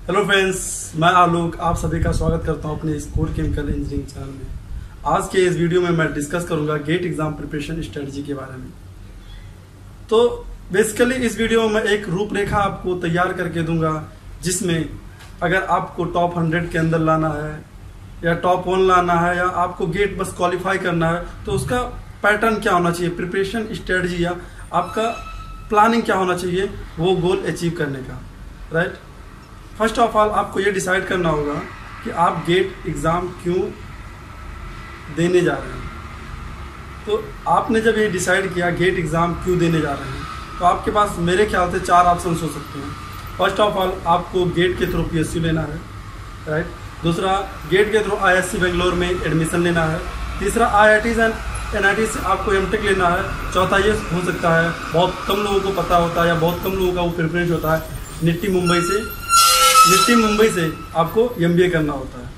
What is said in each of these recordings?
Hello friends, मैं आलोक आप सभी का स्वागत करता हूं अपने स्कूल केमिकल इंजीनियरिंग चैनल में। आज के इस वीडियो में मैं डिस्कस करूंगा गेट एग्जाम प्रिपरेशन स्ट्रेटजी के बारे में। तो बेसिकली इस वीडियो में मैं एक रूपरेखा आपको तैयार करके दूंगा, जिसमें अगर आपको टॉप 100 के अंदर लाना है या टॉप 1 लाना है या आपको गेट बस क्वालिफाई करना है तो उसका पैटर्न क्या होना चाहिए, प्रिपरेशन स्ट्रेटजी या आपका प्लानिंग क्या होना चाहिए वो गोल अचीव करने का। राइट, फर्स्ट ऑफ ऑल आपको ये डिसाइड करना होगा कि आप गेट एग्ज़ाम क्यों देने जा रहे हैं। तो आपने जब ये डिसाइड किया गेट एग्ज़ाम क्यों देने जा रहे हैं, तो आपके पास मेरे ख्याल से 4 ऑप्शन हो सकते हैं। फर्स्ट ऑफ ऑल आपको गेट के थ्रू PSU लेना है। राइट, दूसरा गेट के थ्रू ISC बेंगलोर में एडमिशन लेना है। तीसरा IITs एंड NIT से आपको MTech लेना है। चौथा ये हो सकता है, बहुत कम लोगों को पता होता है या बहुत कम लोगों का वो प्रेफरेंस होता है, निफ्टी मुंबई से आपको MBA करना होता है।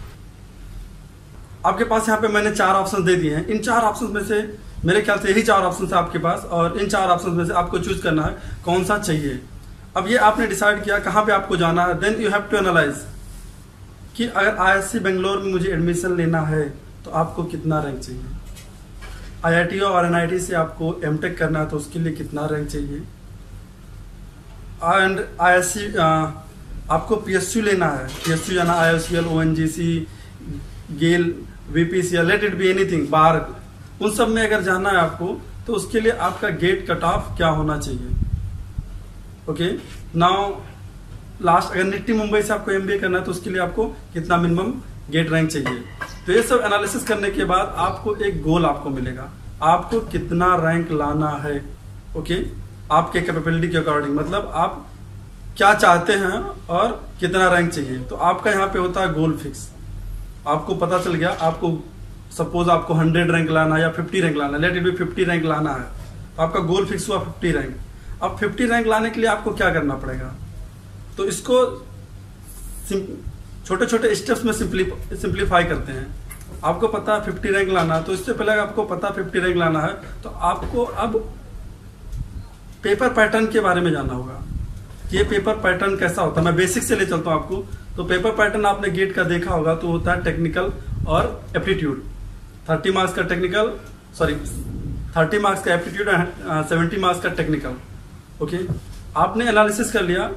आपके पास यहाँ पे मैंने 4 ऑप्शन दे दिए हैं। इन 4 ऑप्शन में से मेरे ख्याल से यही 4 ऑप्शन है आपके पास, और इन 4 ऑप्शन में से आपको चूज करना है कौन सा चाहिए। अब ये आपने डिसाइड किया कहाँ पे आपको जाना है, then you have to analyse कि अगर ISC बेंगलोर में मुझे एडमिशन लेना है तो आपको कितना रैंक चाहिए। IIT और NIT से आपको MTech करना है तो उसके लिए कितना रैंक चाहिए। एंड ISC आपको PSU लेना है, PSU जाना IOCL, ONGC, GAIL, VPC, let it be anything, बार, उन सब में अगर जाना है आपको तो उसके लिए आपका गेट कट ऑफ क्या होना चाहिए। ओके, नाउ लास्ट अगर निफ्टी मुंबई से आपको MBA करना है तो उसके लिए आपको कितना मिनिमम गेट रैंक चाहिए। तो ये सब एनालिसिस करने के बाद आपको एक गोल आपको मिलेगा, आपको कितना रैंक लाना है। ओके, आपके कैपेबिलिटी के अकॉर्डिंग, मतलब आप क्या चाहते हैं और कितना रैंक चाहिए। तो आपका यहाँ पे होता है गोल फिक्स। आपको पता चल गया, आपको सपोज आपको 100 रैंक लाना है या 50 रैंक लाना है, लेट इट बी 50 रैंक लाना है, तो आपका गोल फिक्स हुआ 50 रैंक। अब 50 रैंक लाने के लिए आपको क्या करना पड़ेगा, तो इसको छोटे छोटे स्टेप्स में सिंप्लीफाई करते हैं। आपको पता है 50 रैंक लाना है, तो इससे पहले आपको पता 50 रैंक लाना है तो आपको अब पेपर पैटर्न के बारे में जानना होगा। ये पेपर पैटर्न कैसा होता है, मैं बेसिक से ले चलता हूं आपको। तो पेपर पैटर्न आपने गेट का देखा होगा, तो होता है टेक्निकल और एप्टीट्यूड। 30 मार्क्स का टेक्निकल, 30 मार्क्स का एप्टीट्यूड, 70 मार्क्स का टेक्निकल। ओके, आपने एनालिसिस कर लिया।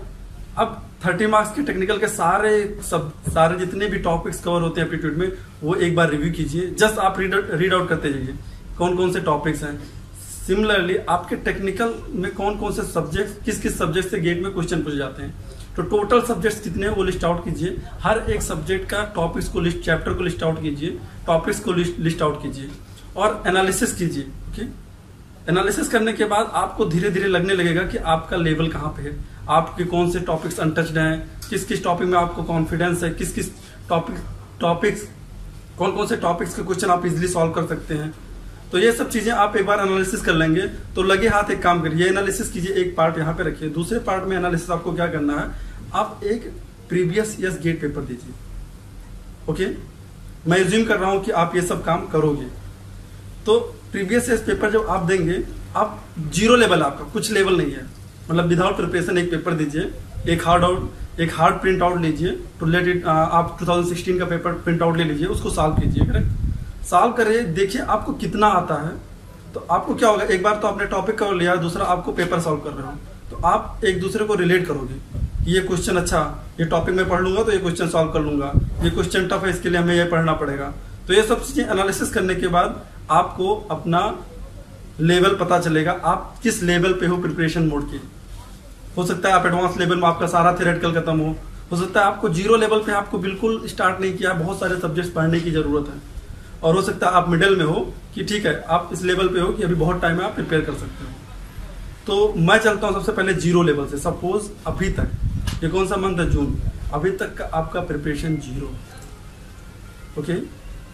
अब 30 मार्क्स के टेक्निकल के सारे जितने भी टॉपिक्स कवर होते हैं एप्टीट्यूड में, वो एक बार रिव्यू कीजिए। जस्ट आप रीड आउट करते जाइए कौन कौन से टॉपिक्स हैं। सिमिलरली आपके टेक्निकल में कौन कौन से सब्जेक्ट, किस किस सब्जेक्ट से गेट में क्वेश्चन पूछे जाते हैं, तो टोटल सब्जेक्ट्स कितने हैं वो लिस्ट आउट कीजिए। हर एक सब्जेक्ट का टॉपिक्स को लिस्ट, चैप्टर को लिस्ट आउट कीजिए, टॉपिक्स को लिस्ट आउट कीजिए और एनालिसिस कीजिए। ओके, एनालिसिस करने के बाद आपको धीरे धीरे लगने लगेगा कि आपका लेवल कहाँ पे है, आपके कौन से टॉपिक्स अनटच्ड हैं, किस किस टॉपिक में आपको कॉन्फिडेंस है, किस किस टॉपिक्स कौन कौन से टॉपिक्स के क्वेश्चन आप इजिली सॉल्व कर सकते हैं। तो ये सब चीजें आप एक बार एनालिसिस कर लेंगे तो लगे हाथ एक काम करिए, एनालिसिस कीजिए, एक पार्ट यहाँ पे रखिए। दूसरे पार्ट में एनालिसिस आपको क्या करना है, आप एक प्रीवियस ईयर्स गेट पेपर दीजिए। ओके, मैं एज्यूम कर रहा हूं कि आप ये सब काम करोगे। तो प्रीवियस ईयर्स पेपर जब आप देंगे, आप 0 लेवल, आपका कुछ लेवल नहीं है, मतलब विदाउट प्रिपरेशन एक पेपर दीजिए। एक हार्ड प्रिंट आउट लीजिए, टू लेट इट, आप 2016 का पेपर प्रिंट आउट ले लीजिए, उसको सॉल्व कीजिए। करेक्ट, सॉल्व करिए, देखिए आपको कितना आता है। तो आपको क्या होगा, एक बार तो आपने टॉपिक कवर लिया, दूसरा आपको पेपर सॉल्व कर रहे हो, तो आप एक दूसरे को रिलेट करोगे कि ये क्वेश्चन, अच्छा ये टॉपिक में पढ़ लूंगा तो ये क्वेश्चन सॉल्व कर लूंगा, ये क्वेश्चन टफ है इसके लिए हमें ये पढ़ना पड़ेगा। तो ये सब चीजें एनालिसिस करने के बाद आपको अपना लेवल पता चलेगा, आप किस लेवल पे हो प्रिपरेशन मोड के। हो सकता है आप एडवांस लेवल में आपका सारा थ्योरेटिकल खत्म हो सकता है आपको 0 लेवल पे आपको बिल्कुल स्टार्ट नहीं किया, बहुत सारे सब्जेक्ट्स पढ़ने की जरूरत है, और हो सकता है आप मिडिल में हो कि ठीक है आप इस लेवल पे हो कि अभी बहुत टाइम है, आप प्रिपेयर कर सकते हो। तो मैं चलता हूँ सबसे पहले 0 लेवल से। सपोज अभी तक, ये कौन सा मंथ है, जून, अभी तक का आपका प्रिपरेशन 0। ओके,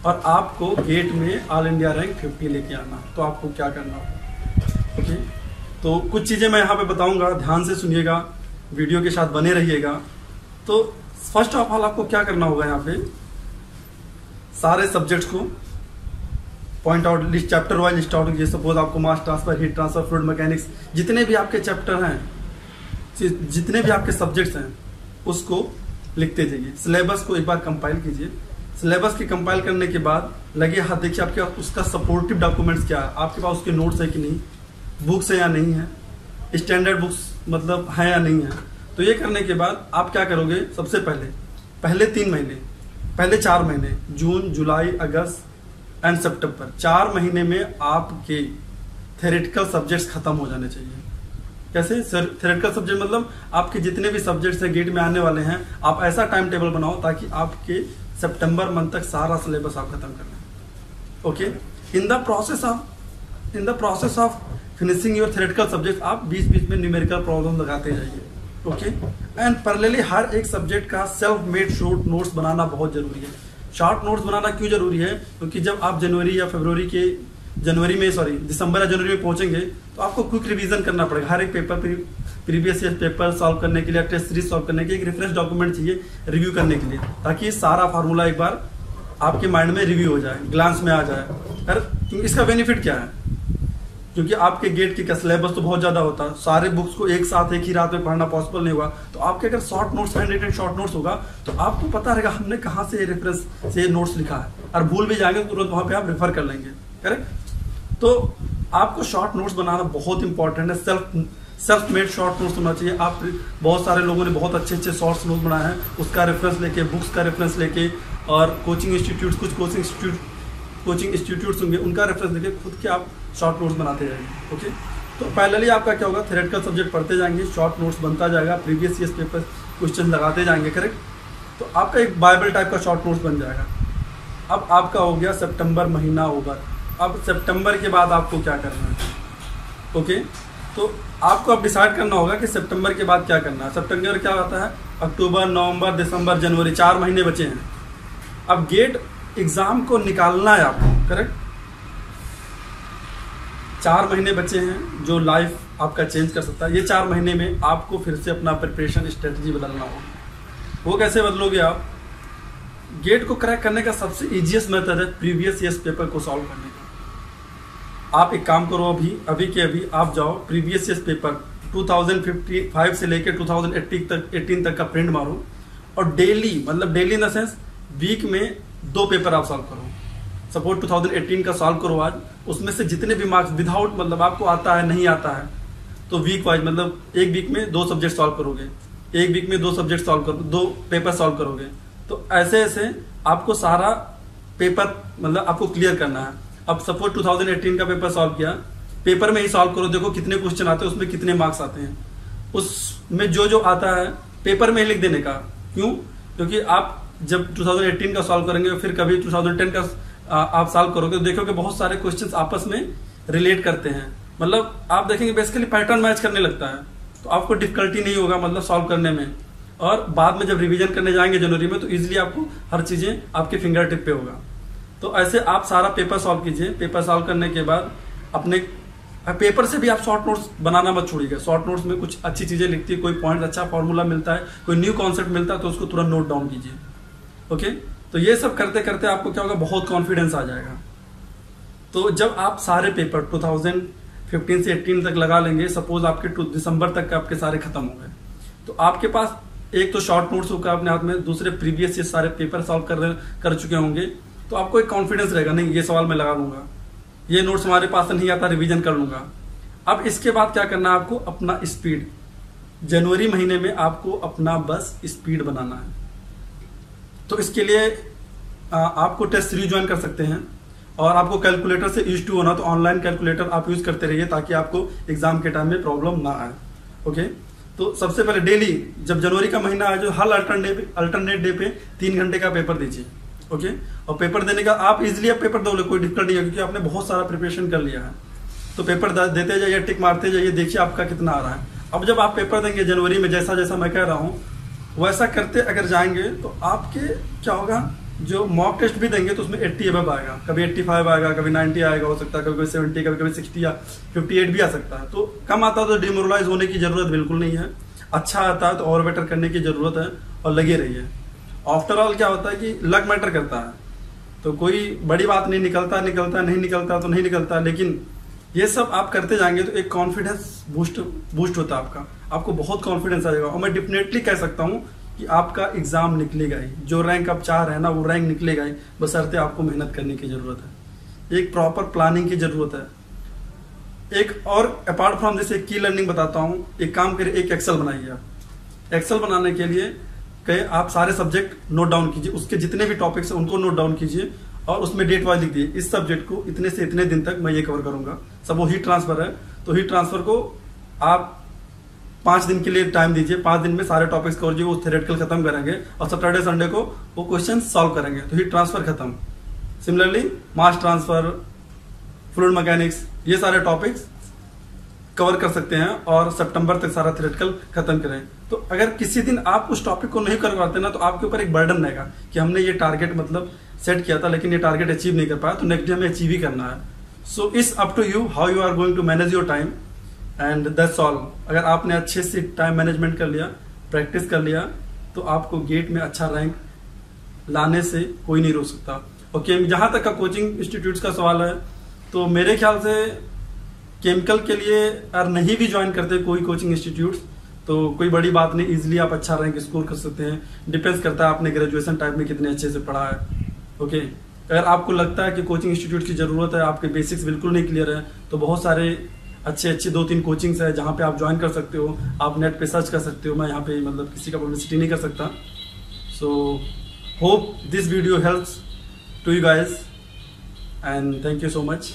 और आपको गेट में ऑल इंडिया रैंक 50 लेके आना, तो आपको क्या करना होगा। ओके, तो कुछ चीजें मैं यहाँ पे बताऊंगा, ध्यान से सुनिएगा, वीडियो के साथ बने रहिएगा। तो फर्स्ट ऑफ ऑल आपको क्या करना होगा, यहाँ पे सारे सब्जेक्ट्स को point out, list chapter wise list out कीजिए। सपोज आपको mass transfer, heat transfer, fluid mechanics, जितने भी आपके चैप्टर हैं, जितने भी आपके सब्जेक्ट्स हैं, उसको लिखते जाइए। सिलेबस को एक बार कंपाइल कीजिए। सिलेबस की कंपाइल करने के बाद लगे हाथ देखिए आपके उसका सपोर्टिव डॉक्यूमेंट्स क्या है, आपके पास उसके नोट्स है कि नहीं, बुक्स है या नहीं है, स्टैंडर्ड बुक्स मतलब है या नहीं है। तो ये करने के बाद आप क्या करोगे, सबसे पहले 3 महीने, पहले 4 महीने जून, जुलाई, अगस्त एंड सितंबर, 4 महीने में आपके थ्योरेटिकल सब्जेक्ट्स खत्म हो जाने चाहिए। कैसे थ्योरेटिकल सब्जेक्ट मतलब आपके जितने भी सब्जेक्ट्स हैं गेट में आने वाले हैं, आप ऐसा टाइम टेबल बनाओ ताकि आपके सितंबर मंथ तक सारा सिलेबस आप खत्म कर लें। Okay, in the process of finishing your theoretical subject आप बीच में न्यूमेरिकल प्रॉब्लम लगाते जाइए। ओके, एंड पैरेलली हर एक सब्जेक्ट का सेल्फ मेड शॉर्ट नोट्स बनाना बहुत जरूरी है। शॉर्ट नोट्स बनाना क्यों जरूरी है, क्योंकि जब आप दिसंबर या जनवरी में पहुंचेंगे तो आपको क्विक रिवीजन करना पड़ेगा। हर एक paper previous year paper solve करने के लिए, टेस्ट सीरीज सॉल्व करने के लिए एक रेफरेंस डॉक्यूमेंट चाहिए रिव्यू करने के लिए, ताकि सारा फार्मूला एक बार आपके माइंड में रिव्यू हो जाए, ग्लांस में आ जाए। क्योंकि इसका बेनिफिट क्या है, क्योंकि आपके गेट के सिलेबस तो बहुत ज्यादा होता है, सारे बुक्स को एक साथ एक ही रात में पढ़ना पॉसिबल नहीं हुआ। तो आपके अगर short notes, handwritten short notes होगा तो आपको पता रहेगा हमने कहाँ से रेफरेंस से नोट्स लिखा है, और भूल भी जाएंगे तो तुरंत वहां पे आप रेफर कर लेंगे। करेक्ट। तो आपको शॉर्ट नोट्स बनाना बहुत इंपॉर्टेंट है। सेल्फ मेड शॉर्ट नोट्स होना चाहिए। आप बहुत सारे लोगों ने बहुत अच्छे शॉर्ट नोट्स बनाए हैं, उसका रेफरेंस लेके, बुक्स का रेफरेंस लेके, और कोचिंग इंस्टीट्यूट, कुछ कोचिंग इंस्टीट्यूट्स होंगे उनका रेफरेंस लेके खुद के आप शॉर्ट नोट्स बनाते जाएंगे। ओके, तो पैरेलली आपका क्या होगा, थ्योरेटिकल सब्जेक्ट पढ़ते जाएंगे, शॉर्ट नोट्स बनता जाएगा, प्रीवियस ईयर पेपर क्वेश्चन लगाते जाएंगे। करेक्ट। तो आपका एक बाइबल टाइप का शॉर्ट नोट्स बन जाएगा। अब आपका हो गया सितंबर महीना ओवर। अब सितंबर के बाद आपको क्या करना है। ओके, तो आपको अब डिसाइड करना होगा कि सितंबर के बाद क्या करना है। सितंबर क्या होता है, अक्टूबर, नवंबर, दिसंबर, जनवरी, 4 महीने बचे हैं। अब गेट एग्जाम को निकालना है आपको। करेक्ट। 4 महीने बचे हैं जो लाइफ आपका चेंज कर सकता है। ये 4 महीने में आपको फिर से अपना प्रिपरेशन स्ट्रेटजी बदलना होगा। वो कैसे बदलोगे आप, गेट को क्रैक करने का सबसे इजीएस्ट मेथड है प्रीवियस ईयर पेपर को सॉल्व करने का। आप एक काम करो, अभी आप जाओ प्रीवियस ईयर पेपर 2055 से लेकर 2018 तक का प्रिंट मारो, और daily in the sense week में 2 पेपर आप सॉल्व करो। सपोज 2018 का सॉल्व करो आज, उसमें से जितने भी मार्क्स विदाउट आपको आता है नहीं आता है, तो वीक वाइज एक वीक में 2 सब्जेक्ट सॉल्व करोगे, एक वीक में 2 सब्जेक्ट सॉल्व करो, 2 पेपर सॉल्व करोगे। तो ऐसे आपको सारा पेपर आपको क्लियर करना है। अब सपोज 2018 का पेपर सॉल्व किया, पेपर में ही सॉल्व करो, देखो कितने क्वेश्चन आते हैं, उसमें कितने मार्क्स आते हैं, उसमें जो आता है पेपर में ही लिख देने का। क्यों, क्योंकि आप जब 2018 का सॉल्व करेंगे फिर कभी 2010 का आप सॉल्व करोगे तो देखोगे बहुत सारे क्वेश्चंस आपस में रिलेट करते हैं। आप देखेंगे बेसिकली पैटर्न मैच करने लगता है, तो आपको डिफिकल्टी नहीं होगा सॉल्व करने में। और बाद में जब रिवीजन करने जाएंगे जनवरी में तो इजीली आपको हर चीजें आपके फिंगर टिप पे होगा। तो ऐसे आप सारा पेपर सॉल्व कीजिए। पेपर सॉल्व करने के बाद अपने पेपर से भी आप शॉर्ट नोट्स बनाना मत छोड़िएगा। शॉर्ट नोट्स में कुछ अच्छी चीजें लिखती है, कोई पॉइंट, अच्छा फॉर्मूला मिलता है, कोई न्यू कॉन्सेप्ट मिलता है तो उसको तुरंत नोट डाउन कीजिए। ओके, तो ये सब करते करते आपको क्या होगा, बहुत कॉन्फिडेंस आ जाएगा। तो जब आप सारे पेपर 2015 से 18 तक लगा लेंगे, सपोज आपके दिसंबर तक के आपके सारे खत्म हो गए, तो आपके पास एक तो शॉर्ट नोट्स होगा अपने हाथ में, दूसरे प्रीवियस ये सारे पेपर सॉल्व कर चुके होंगे, तो आपको एक कॉन्फिडेंस रहेगा, नहीं ये सवाल मैं लगा लूंगा, ये नोट्स हमारे पास नहीं आता, रिवीजन कर लूंगा। अब इसके बाद क्या करना है, आपको अपना स्पीड, जनवरी महीने में आपको अपना बस स्पीड बनाना है। तो इसके लिए आपको टेस्ट सीरीज ज्वाइन कर सकते हैं, और आपको कैलकुलेटर से यूज टू होना, तो ऑनलाइन कैलकुलेटर आप यूज करते रहिए ताकि आपको एग्जाम के टाइम में प्रॉब्लम ना आए। ओके, तो सबसे पहले डेली जब जनवरी का महीना आए, जो हर अल्टरनेट डे पे 3 घंटे का पेपर दीजिए। ओके, और पेपर देने का आप इजिली अब पेपर दोगे, कोई दिक्कत नहीं है, क्योंकि आपने बहुत सारा प्रिपरेशन कर लिया है। तो पेपर देते जाइए, टिक मारते जाइए, देखिए आपका कितना आ रहा है। अब जब आप पेपर देंगे जनवरी में, जैसा जैसा मैं कह रहा हूँ वैसा करते अगर जाएंगे, तो आपके क्या होगा, जो मॉक टेस्ट भी देंगे तो उसमें 80 अबव आएगा, कभी 85 आएगा, कभी 90 आएगा, हो सकता है कभी 70, कभी 60 या 58 भी आ सकता है। तो कम आता है तो डिमोरलाइज होने की जरूरत बिल्कुल नहीं है, अच्छा आता है तो और बेटर करने की जरूरत है, और लगे रहिए। आफ्टर ऑल क्या होता है कि लक मैटर करता है, तो कोई बड़ी बात नहीं, निकलता नहीं निकलता तो नहीं निकलता, लेकिन ये सब आप करते जाएंगे तो एक कॉन्फिडेंस बूस्ट होता है आपका, आपको बहुत कॉन्फिडेंस आ जाएगा। और मैं डेफिनेटली कह सकता हूँ कि आपका एग्जाम निकलेगा ही, जो रैंक आप चाह रहे हैं ना वो रैंक निकलेगा ही, बशर्ते आपको मेहनत करने की जरूरत है, एक प्रॉपर प्लानिंग की जरूरत है। एक और अपार्ट फ्रॉम जैसे की लर्निंग बताता हूँ, एक काम करिए, एक एक्सेल बनाइए आप। एक्सेल बनाने के लिए कहे आप सारे सब्जेक्ट नोट डाउन कीजिए, उसके जितने भी टॉपिक्स हैं उनको नोट डाउन कीजिए और उसमें डेट वाइज लिख दिए, इस सब्जेक्ट को इतने से इतने दिन तक मैं ये कवर करूंगा। सब वो हीट ट्रांसफर है, तो हीट ट्रांसफर को आप 5 दिन के लिए टाइम दीजिए, 5 दिन में सारे टॉपिक्स कवर कीजिए, वो थ्योरेटिकल खत्म करेंगे और सैटरडे संडे को वो क्वेश्चन सॉल्व करेंगे, तो हीट ट्रांसफर खत्म। Similarly mass transfer, fluid mechanics, ये सारे टॉपिक्स कवर कर सकते हैं और सितंबर तक सारा थ्योरेटिकल खत्म करें। तो अगर किसी दिन आप उस टॉपिक को नहीं कर पाते ना, तो आपके ऊपर एक बर्डन रहेगा कि हमने ये टारगेट मतलब सेट किया था लेकिन ये टारगेट अचीव नहीं कर पाया, तो नेक्स्ट डे हमें अचीव ही करना है। So it's up to you how you are going to manage your time and that's all. अगर आपने अच्छे से टाइम मैनेजमेंट कर लिया, प्रैक्टिस कर लिया, तो आपको गेट में अच्छा रैंक लाने से कोई नहीं रोक सकता। ओके, जहां तक का कोचिंग इंस्टीट्यूट्स का सवाल है, तो मेरे ख्याल से केमिकल के लिए अगर नहीं भी ज्वाइन करते कोई कोचिंग इंस्टीट्यूट्स, तो कोई बड़ी बात नहीं, इजीली आप अच्छा रैंक स्कोर कर सकते हैं। डिपेंड्स करता है आपने ग्रेजुएशन टाइप में कितने अच्छे से पढ़ा है। ओके, अगर आपको लगता है कि कोचिंग इंस्टीट्यूट की जरूरत है, आपके बेसिक्स बिल्कुल नहीं क्लियर है, तो बहुत सारे अच्छे 2-3 कोचिंग्स है जहाँ पे आप ज्वाइन कर सकते हो। आप नेट पे सर्च कर सकते हो, मैं यहाँ पे मतलब किसी का पब्लिसिटी नहीं कर सकता। So hope this video helps to you guys and thank you so much.